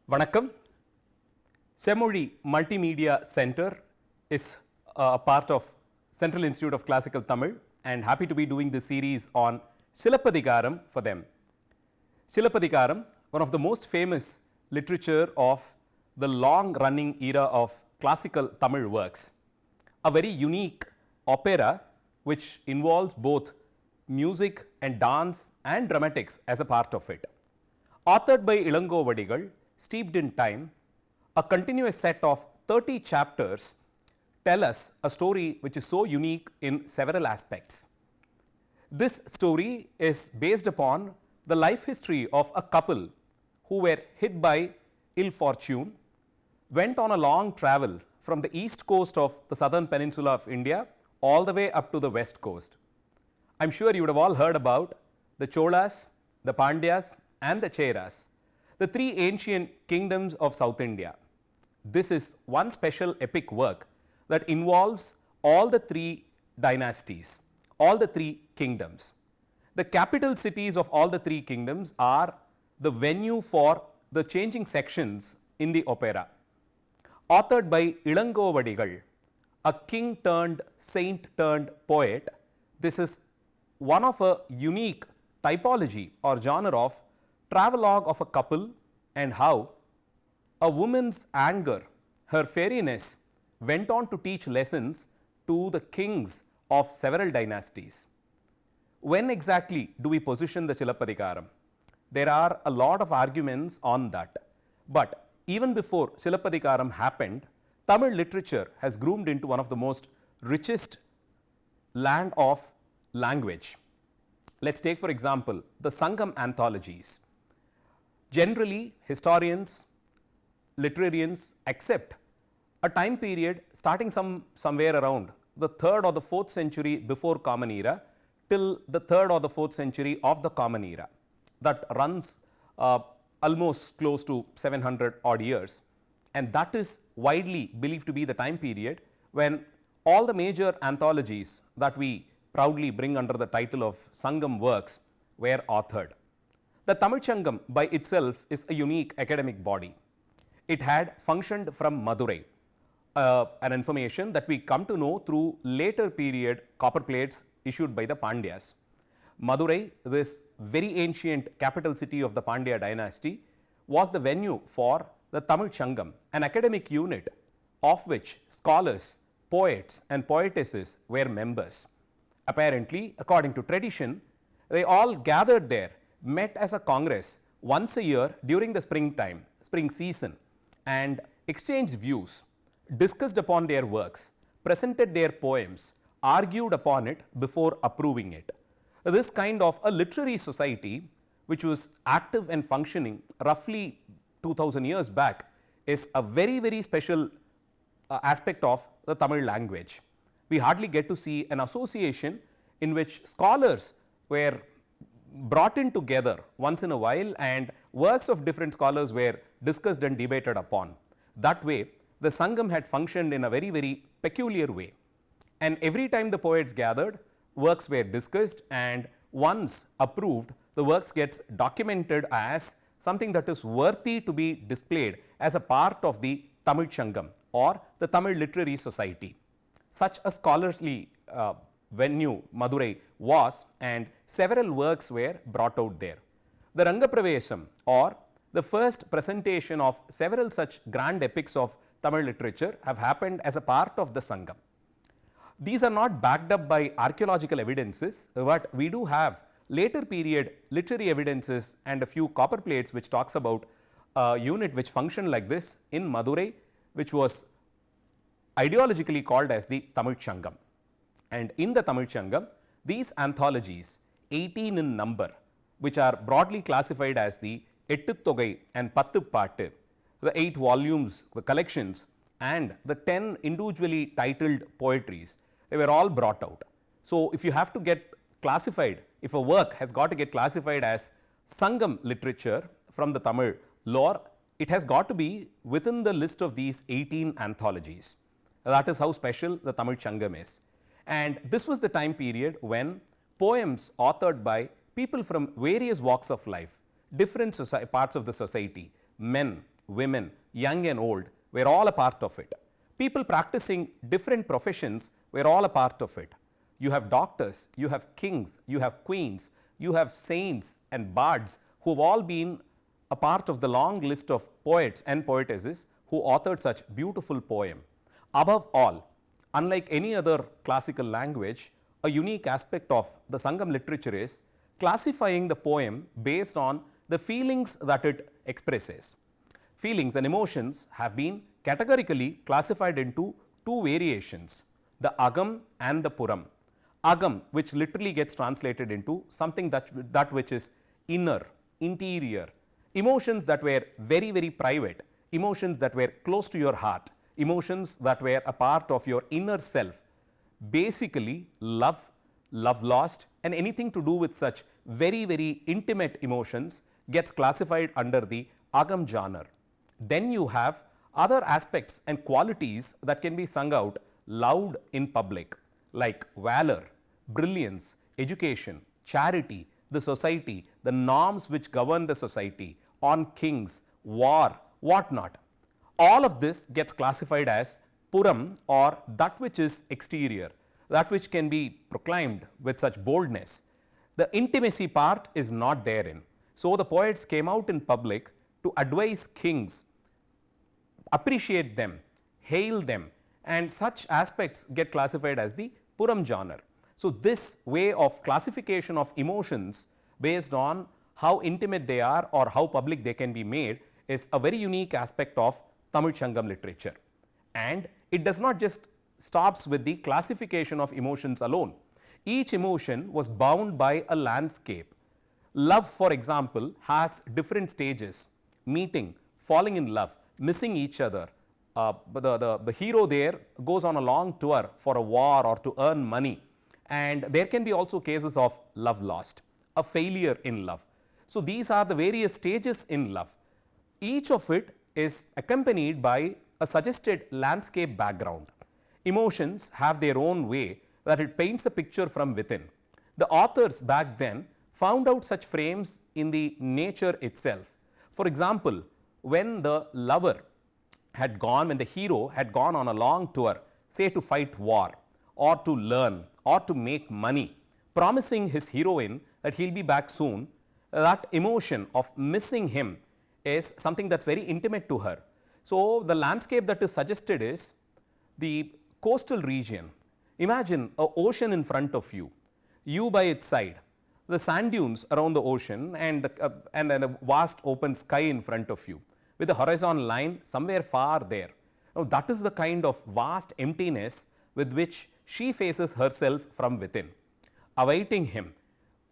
Vanakkam. Semoli Multimedia Center is a part of Central Institute of Classical Tamil and happy to be doing this series on Silappadhikaram for them. Silappadhikaram, one of the most famous literature of the long running era of classical Tamil works. A very unique opera which involves both music and dance and dramatics as a part of it. Authored by Ilangovadigal, steeped in time, a continuous set of 30 chapters tell us a story which is so unique in several aspects. This story is based upon the life history of a couple who were hit by ill fortune, went on a long travel from the east coast of the southern peninsula of India all the way up to the west coast. I'm sure you would have all heard about the Cholas, the Pandyas and the Cheras, the three ancient kingdoms of South India. This is one special epic work that involves all the three dynasties, all the three kingdoms. The capital cities of all the three kingdoms are the venue for the changing sections in the opera. Authored by Ilangovadigal, a king turned saint turned poet, this is one of a unique typology or genre of travelogue of a couple and how a woman's anger, her fairiness, went on to teach lessons to the kings of several dynasties. When exactly do we position the Silappadhikaram? There are a lot of arguments on that. But even before Silappadhikaram happened, Tamil literature has groomed into one of the most richest land of language. Let's take for example the Sangam anthologies. Generally, historians, literarians accept a time period starting somewhere around the 3rd or the 4th century before Common Era till the 3rd or the 4th century of the Common Era. That runs almost close to 700 odd years, and that is widely believed to be the time period when all the major anthologies that we proudly bring under the title of Sangam works were authored. The Tamil Sangam by itself is a unique academic body. It had functioned from Madurai, an information that we come to know through later period copper plates issued by the Pandyas. Madurai, this very ancient capital city of the Pandya dynasty, was the venue for the Tamil Sangam, an academic unit of which scholars, poets and poetesses were members. Apparently, according to tradition, they all gathered there, met as a congress once a year during the spring season, and exchanged views, discussed upon their works, presented their poems, argued upon it before approving it. This kind of a literary society, which was active and functioning roughly 2000 years back, is a very, very special aspect of the Tamil language. We hardly get to see an association in which scholars were brought in together once in a while and works of different scholars were discussed and debated upon. That way, the Sangam had functioned in a very, very peculiar way. And every time the poets gathered, works were discussed, and once approved, the works gets documented as something that is worthy to be displayed as a part of the Tamil Sangam or the Tamil Literary Society. Such a scholarly venue Madurai was, and several works were brought out there. The Rangapravesam, or the first presentation of several such grand epics of Tamil literature, have happened as a part of the Sangam. These are not backed up by archaeological evidences, but we do have later period literary evidences and a few copper plates which talks about a unit which functioned like this in Madurai, which was ideologically called as the Tamil Sangam. And in the Tamil Sangam, these anthologies, 18 in number, which are broadly classified as the Ettutthogai and Pattu Pattu, the 8 volumes, the collections, and the 10 individually titled poetries, they were all brought out. So, if you have to get classified, if a work has got to get classified as Sangam literature from the Tamil lore, it has got to be within the list of these 18 anthologies. That is how special the Tamil Sangam is. And this was the time period when poems authored by people from various walks of life, different parts of the society, men, women, young and old were all a part of it. People practicing different professions were all a part of it. You have doctors, you have kings, you have queens, you have saints and bards who have all been a part of the long list of poets and poetesses who authored such beautiful poem. Above all, unlike any other classical language, a unique aspect of the Sangam literature is classifying the poem based on the feelings that it expresses. Feelings and emotions have been categorically classified into two variations, the Agam and the Puram. Agam, which literally gets translated into something that which is inner, interior, emotions that were very, very private, emotions that were close to your heart, emotions that were a part of your inner self. Basically, love, love lost, and anything to do with such very, very intimate emotions gets classified under the Agam genre. Then you have other aspects and qualities that can be sung out loud in public, like valor, brilliance, education, charity, the society, the norms which govern the society, on kings, war, whatnot. All of this gets classified as Puram, or that which is exterior, that which can be proclaimed with such boldness. The intimacy part is not therein. So the poets came out in public to advise kings, appreciate them, hail them, and such aspects get classified as the Puram genre. So this way of classification of emotions based on how intimate they are or how public they can be made is a very unique aspect of Tamil Sangam literature. And it does not just stops with the classification of emotions alone. Each emotion was bound by a landscape. Love, for example, has different stages: meeting, falling in love, missing each other. The hero there goes on a long tour for a war or to earn money, and there can be also cases of love lost, a failure in love. So these are the various stages in love. Each of it is accompanied by a suggested landscape background. Emotions have their own way that it paints a picture from within. The authors back then found out such frames in the nature itself. For example, when the lover had gone, when the hero had gone on a long tour, say to fight war or to learn or to make money, promising his heroine that he'll be back soon, that emotion of missing him is something that's very intimate to her. So the landscape that is suggested is the coastal region. Imagine an ocean in front of you, you by its side, the sand dunes around the ocean, and a vast open sky in front of you, with a horizon line somewhere far there. Now that is the kind of vast emptiness with which she faces herself from within, awaiting him,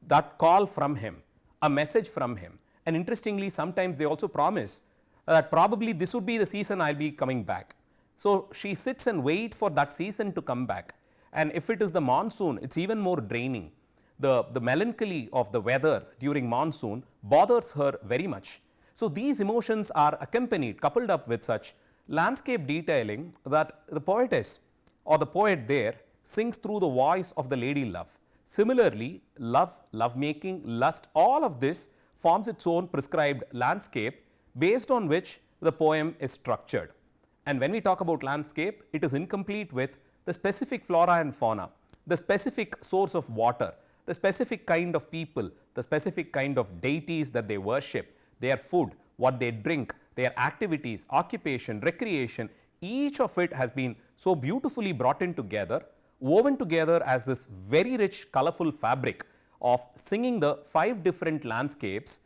that call from him, a message from him. And interestingly, sometimes they also promise that probably this would be the season I'll be coming back. So she sits and waits for that season to come back. And if it is the monsoon, it's even more draining. The melancholy of the weather during monsoon bothers her very much. So these emotions are accompanied, coupled up with such landscape detailing that the poetess or the poet there sings through the voice of the lady love. Similarly, love, lovemaking, lust, all of this forms its own prescribed landscape based on which the poem is structured. And when we talk about landscape, it is incomplete with the specific flora and fauna, the specific source of water, the specific kind of people, the specific kind of deities that they worship, their food, what they drink, their activities, occupation, recreation. Each of it has been so beautifully brought in together, woven together as this very rich, colorful fabric of singing the 5 different landscapes,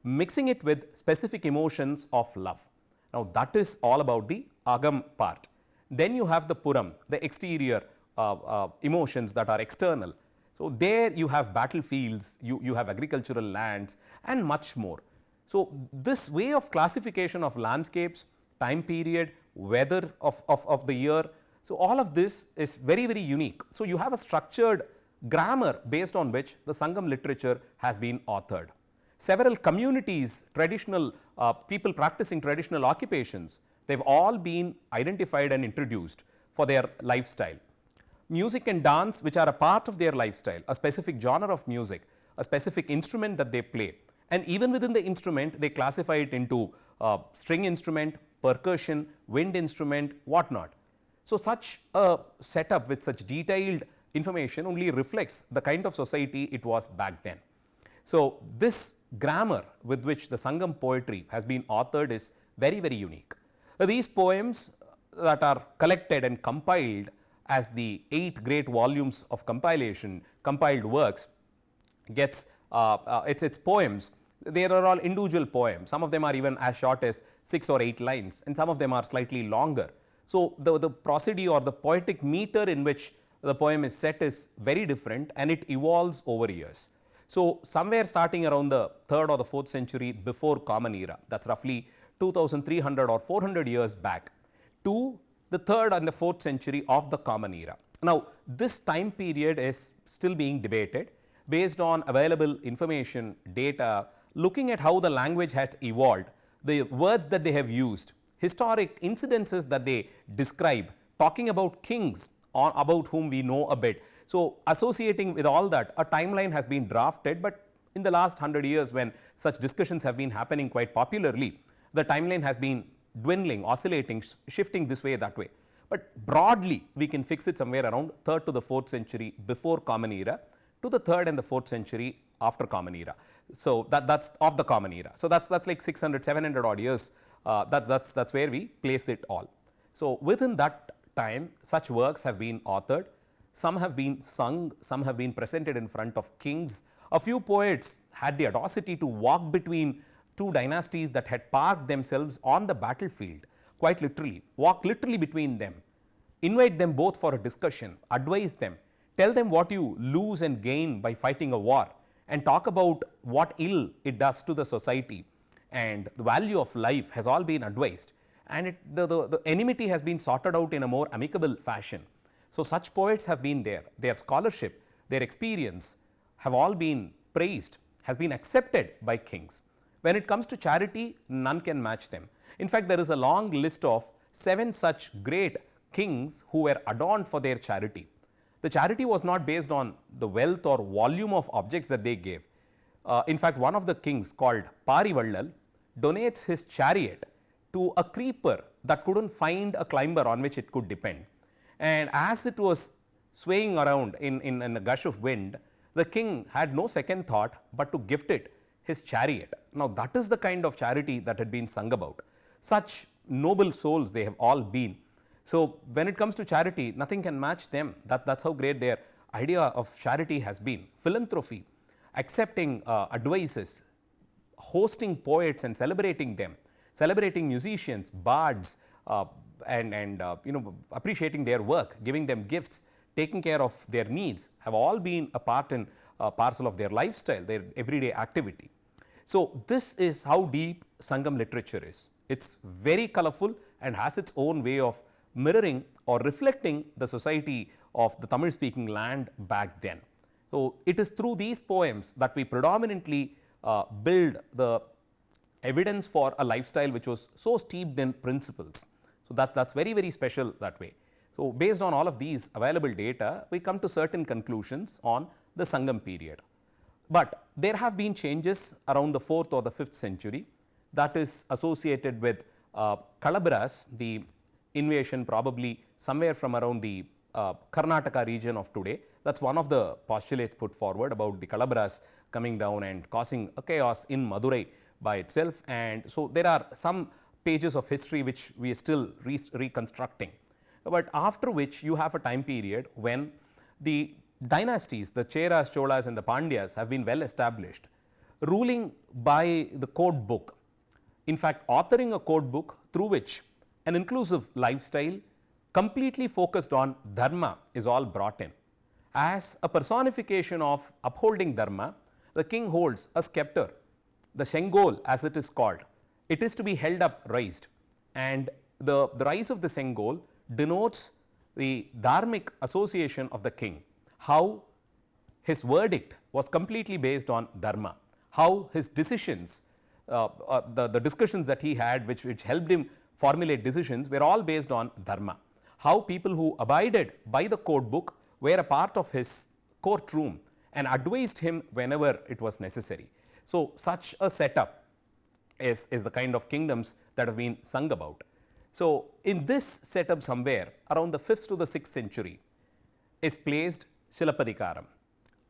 mixing it with specific emotions of love. Now that is all about the Agam part. Then you have the Puram, the exterior emotions that are external. So there you have battlefields, you have agricultural lands, and much more. So this way of classification of landscapes, time period, weather of the year, so all of this is very, very unique. So you have a structured grammar based on which the Sangam literature has been authored. Several communities, traditional people practicing traditional occupations, they've all been identified and introduced for their lifestyle. Music and dance, which are a part of their lifestyle, a specific genre of music, a specific instrument that they play, And even within the instrument, they classify it into string instrument, percussion, wind instrument, whatnot. So such a setup with such detailed information only reflects the kind of society it was back then. So this grammar with which the Sangam poetry has been authored is very, very unique. These poems that are collected and compiled as the 8 great volumes of compiled works gets its poems. They are all individual poems. Some of them are even as short as 6 or 8 lines, and some of them are slightly longer. So the prosody or the poetic meter in which the poem is set is very different, and it evolves over years. So somewhere starting around the 3rd or the 4th century before Common Era, that's roughly 2300 or 400 years back, to the 3rd and the 4th century of the Common Era. Now, this time period is still being debated based on available information, data, looking at how the language had evolved, the words that they have used, historic incidences that they describe, talking about kings or about whom we know a bit. So associating with all that, a timeline has been drafted, but in the last 100 years, when such discussions have been happening quite popularly, the timeline has been dwindling, oscillating, shifting this way, that way. But broadly, we can fix it somewhere around 3rd to the 4th century before Common Era to the 3rd and the 4th century after Common Era. So that's of the Common Era. So that's like 600, 700 odd years. That's where we place it all. So within that time, such works have been authored. Some have been sung, some have been presented in front of kings. A few poets had the audacity to walk between 2 dynasties that had parked themselves on the battlefield, quite literally, walk literally between them, invite them both for a discussion, advise them, tell them what you lose and gain by fighting a war, and talk about what ill it does to the society, and the value of life has all been advised, and the enmity has been sorted out in a more amicable fashion. So such poets have been there. Their scholarship, their experience have all been praised, has been accepted by kings. When it comes to charity, none can match them. In fact, there is a long list of 7 such great kings who were adorned for their charity. The charity was not based on the wealth or volume of objects that they gave. In fact, one of the kings, called Parivallal, donates his chariot to a creeper that couldn't find a climber on which it could depend. And as it was swaying around in a gush of wind, the king had no second thought but to gift it his chariot. Now, that is the kind of charity that had been sung about. Such noble souls they have all been. So when it comes to charity, nothing can match them. That's how great their idea of charity has been. Philanthropy, accepting advices, hosting poets and celebrating them, celebrating musicians, bards, and appreciating their work, giving them gifts, taking care of their needs, have all been a part and parcel of their lifestyle, their everyday activity. So this is how deep Sangam literature is. It's very colorful and has its own way of mirroring or reflecting the society of the Tamil speaking land back then. So it is through these poems that we predominantly build the evidence for a lifestyle which was so steeped in principles. So that's very, very special that way. So based on all of these available data, we come to certain conclusions on the Sangam period. But there have been changes around the 4th or the 5th century that is associated with Kalabras, the invasion probably somewhere from around the Karnataka region of today. That's one of the postulates put forward about the Kalabras coming down and causing a chaos in Madurai by itself. And so there are some pages of history which we are still reconstructing. But after which you have a time period when the dynasties, the Cheras, Cholas and the Pandyas have been well established, ruling by the code book. In fact, authoring a code book through which an inclusive lifestyle completely focused on dharma is all brought in. As a personification of upholding dharma, the king holds a scepter, the Sengol as it is called. It is to be held up raised, and the rise of the Sengol denotes the dharmic association of the king, how his verdict was completely based on dharma, how his decisions, the discussions that he had which helped him formulate decisions were all based on dharma, how people who abided by the code book were a part of his courtroom and advised him whenever it was necessary. So, such a setup is the kind of kingdoms that have been sung about. So, in this setup somewhere around the 5th to the 6th century is placed Silappadhikaram,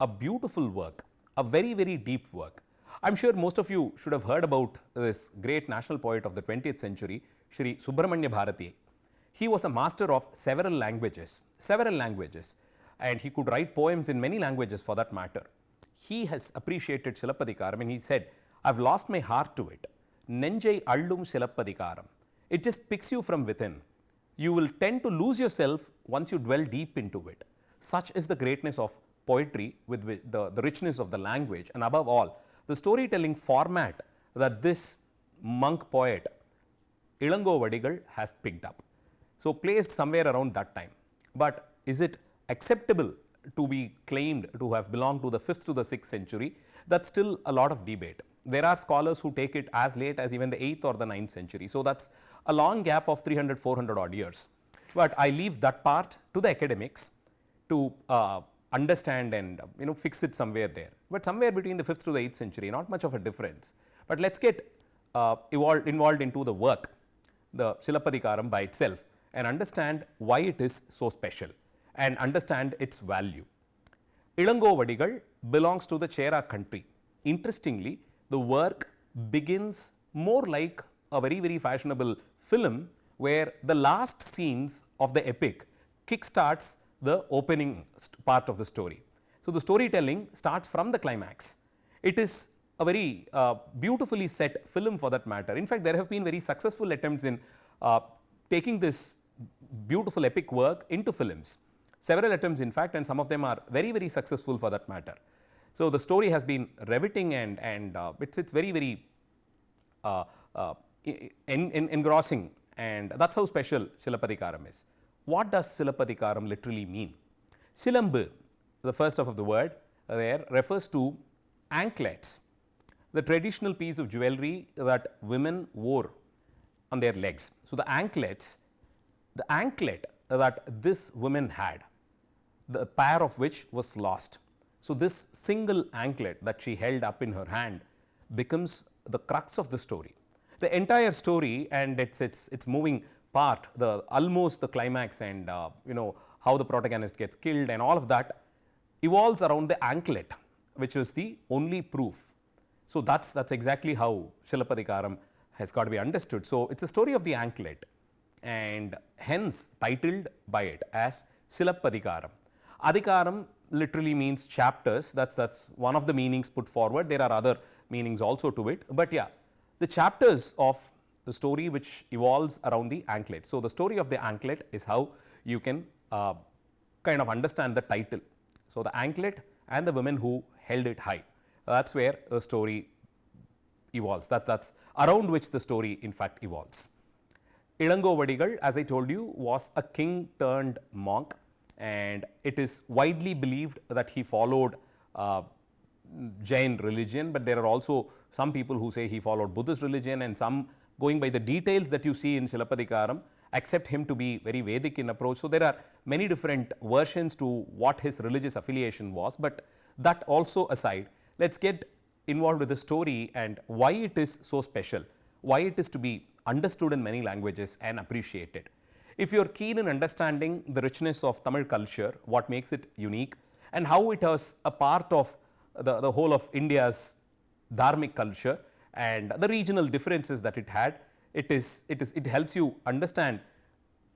a beautiful work, a very, very deep work. I am sure most of you should have heard about this great national poet of the 20th century, Shri Subramanya Bharati. He was a master of several languages, and he could write poems in many languages for that matter. He has appreciated Silappadhikaram and he said, I've lost my heart to it. Nenjai allum Silappadhikaram. It just picks you from within. You will tend to lose yourself once you dwell deep into it. Such is the greatness of poetry with the richness of the language, and above all, the storytelling format that this monk poet Ilango Vadigal has picked up. So, placed somewhere around that time. But is it acceptable to be claimed to have belonged to the 5th to the 6th century? That's still a lot of debate. There are scholars who take it as late as even the 8th or the 9th century. So, that's a long gap of 300, 400 odd years. But I leave that part to the academics to understand and fix it somewhere there. But somewhere between the 5th to the 8th century, not much of a difference. But let's get involved into the work, the Silappadhikaram by itself, and understand why it is so special and understand its value. Ilango Vadigal belongs to the Chera country. Interestingly, the work begins more like a very, very fashionable film where the last scenes of the epic kickstarts the opening part of the story. So, the storytelling starts from the climax. It is a very beautifully set film for that matter. In fact, there have been very successful attempts in taking this beautiful epic work into films. Several attempts in fact, and some of them are very, very successful for that matter. So, the story has been riveting and it's very, very engrossing, and that is how special Silappadhikaram is. What does Silappadhikaram literally mean? Silambu, the first half of the word there, refers to anklets, the traditional piece of jewelry that women wore on their legs. So, the anklet that this woman had, the pair of which was lost. So, this single anklet that she held up in her hand becomes the crux of the story. The entire story and its moving part, almost the climax and how the protagonist gets killed and all of that evolves around the anklet, which is the only proof. So, that's exactly how Silappadhikaram has got to be understood. So, it's a story of the anklet and hence titled by it as Silappadhikaram. Adhikaram literally means chapters. That's one of the meanings put forward. There are other meanings also to it, but yeah, the chapters of the story which evolves around the anklet. So, the story of the anklet is how you can kind of understand the title. So, the anklet and the women who held it high, that's where the story evolves. That's around which the story in fact evolves. Ilango Vadigal, as I told you, was a king turned monk, and it is widely believed that he followed Jain religion, but there are also some people who say he followed Buddhist religion, and some, going by the details that you see in Silappadhikaram, accept him to be very Vedic in approach. So, there are many different versions to what his religious affiliation was, but that also aside, let us get involved with the story and why it is so special, why it is to be understood in many languages and appreciated. If you are keen in understanding the richness of Tamil culture, what makes it unique and how it was a part of the whole of India's dharmic culture and the regional differences that it had, it helps you understand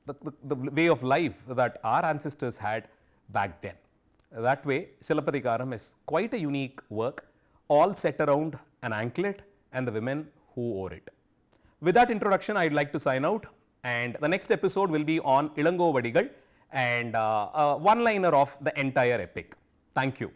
the way of life that our ancestors had back then. That way, Silappadhikaram is quite a unique work, all set around an anklet and the women who wore it. With that introduction, I would like to sign out, and the next episode will be on Ilango Vadigal and a one-liner of the entire epic. Thank you.